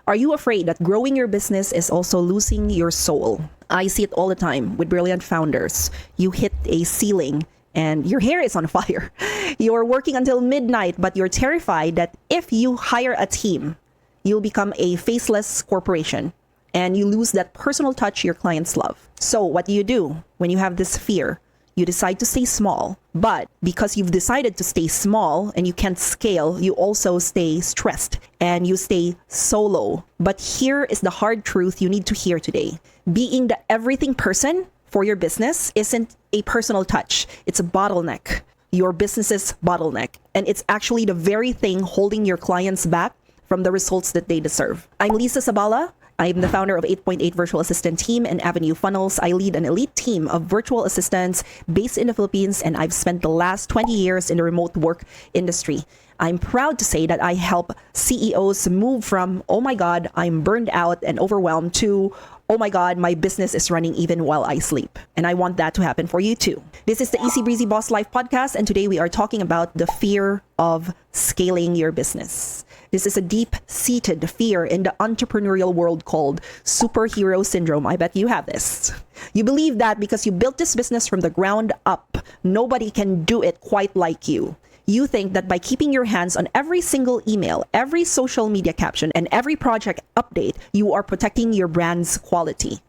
Are you afraid that growing your business is also losing your soul? I see it all the time with brilliant founders. You hit a ceiling and your hair is on fire. You're working until midnight, but you're terrified that if you hire a team, you'll become a faceless corporation and you lose that personal touch your clients love. So what do you do when you have this fear? You decide to stay small, but because you've decided to stay small and you can't scale, you also stay stressed and you stay solo. But here is the hard truth you need to hear today. Being the everything person for your business isn't a personal touch. It's a bottleneck, your business's bottleneck. And it's actually the very thing holding your clients back from the results that they deserve. I'm Lisa Sabala. I'm the founder of 8.8 Virtual Assistant team and Avenue Funnels. I lead an elite team of virtual assistants based in the Philippines, and I've spent the last 20 years in the remote work industry. I'm proud to say that I help CEOs move from, oh my God, I'm burned out and overwhelmed, to, oh my God, my business is running even while I sleep. And I want that to happen for you too. This is the Breezy Boss Life podcast, and today we are talking about the fear of scaling your business. This is a deep-seated fear in the entrepreneurial world called superhero syndrome. I bet you have this. You believe that because you built this business from the ground up, nobody can do it quite like you. You think that by keeping your hands on every single email, every social media caption, and every project update, you are protecting your brand's quality.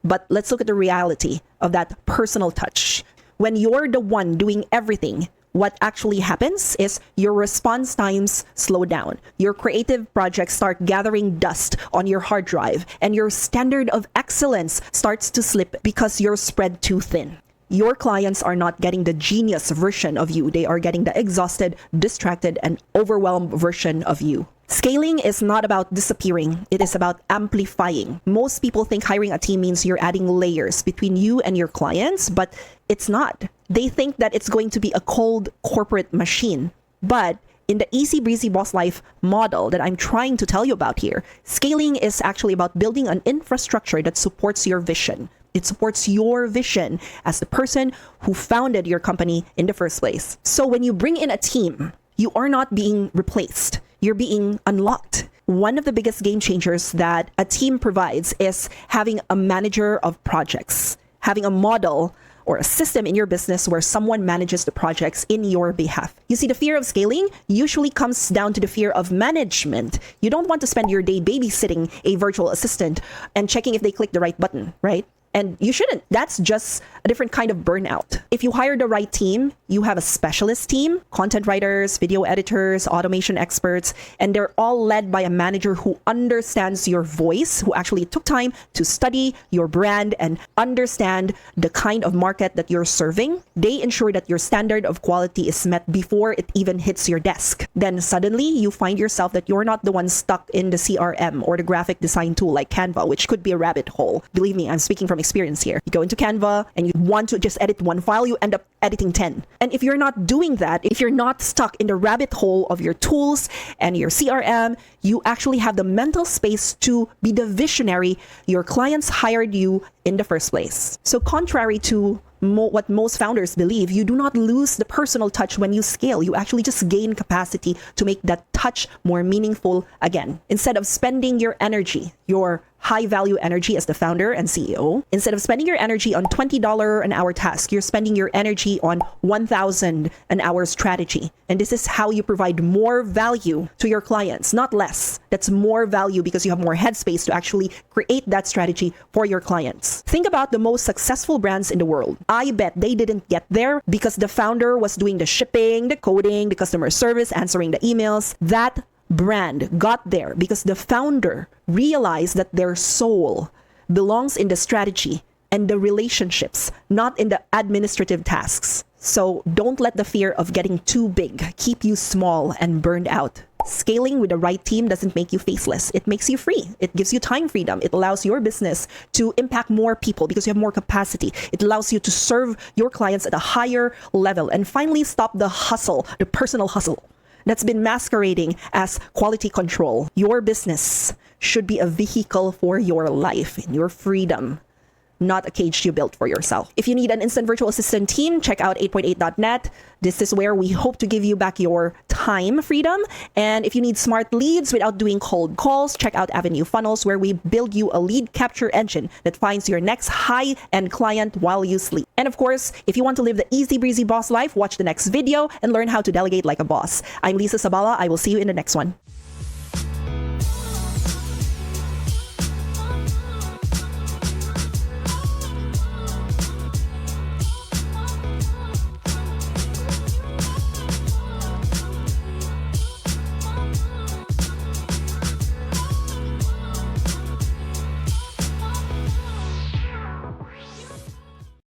But let's look at the reality of that personal touch. When you're the one doing everything, what actually happens is your response times slow down. Your creative projects start gathering dust on your hard drive, and your standard of excellence starts to slip because you're spread too thin. Your clients are not getting the genius version of you. They are getting the exhausted, distracted, and overwhelmed version of you. Scaling is not about disappearing. It is about amplifying. Most people think hiring a team means you're adding layers between you and your clients, but it's not. They think that it's going to be a cold corporate machine. But in the Breezy Boss Life model that I'm trying to tell you about here, scaling is actually about building an infrastructure that supports your vision. It supports your vision as the person who founded your company in the first place. So when you bring in a team, you are not being replaced. You're being unlocked. One of the biggest game changers that a team provides is having a manager of projects, having a model or a system in your business where someone manages the projects in your behalf. You see, the fear of scaling usually comes down to the fear of management. You don't want to spend your day babysitting a virtual assistant and checking if they click the right button, right? And you shouldn't. That's just a different kind of burnout. If you hire the right team, you have a specialist team, content writers, video editors, automation experts, and they're all led by a manager who understands your voice, who actually took time to study your brand and understand the kind of market that you're serving. They ensure that your standard of quality is met before it even hits your desk. Then suddenly you find yourself that you're not the one stuck in the CRM or the graphic design tool like Canva, which could be a rabbit hole. Believe me, I'm speaking from experience here. You go into Canva and you want to just edit one file, you end up editing 10. And if you're not doing that, if you're not stuck in the rabbit hole of your tools and your CRM, you actually have the mental space to be the visionary your clients hired you in the first place. So contrary to what most founders believe, you do not lose the personal touch when you scale. You actually just gain capacity to make that touch more meaningful again. Instead of spending your energy, your high value energy as the founder and CEO, instead of spending your energy on $20 an hour task, you're spending your energy on 1,000 an hour strategy. And this is how you provide more value to your clients, not less. That's more value because you have more headspace to actually create that strategy for your clients. Think about the most successful brands in the world. I bet they didn't get there because the founder was doing the shipping, the coding, the customer service, answering the emails. That brand got there because the founder realized that their soul belongs in the strategy and the relationships, not in the administrative tasks. So don't let the fear of getting too big keep you small and burned out. Scaling with the right team doesn't make you faceless. It makes you free. It gives you time freedom. It allows your business to impact more people because you have more capacity. It allows you to serve your clients at a higher level. And finally, stop the hustle, the personal hustle that's been masquerading as quality control. Your business should be a vehicle for your life and your freedom, not a cage you built for yourself. If you need an instant virtual assistant team, check out 8.8.net. This is where we hope to give you back your time freedom. And if you need smart leads without doing cold calls, check out Avenue Funnels, where we build you a lead capture engine that finds your next high-end client while you sleep. And of course, if you want to live the easy breezy boss life, watch the next video and learn how to delegate like a boss. I'm Lisa Sabala. I will see you in the next one.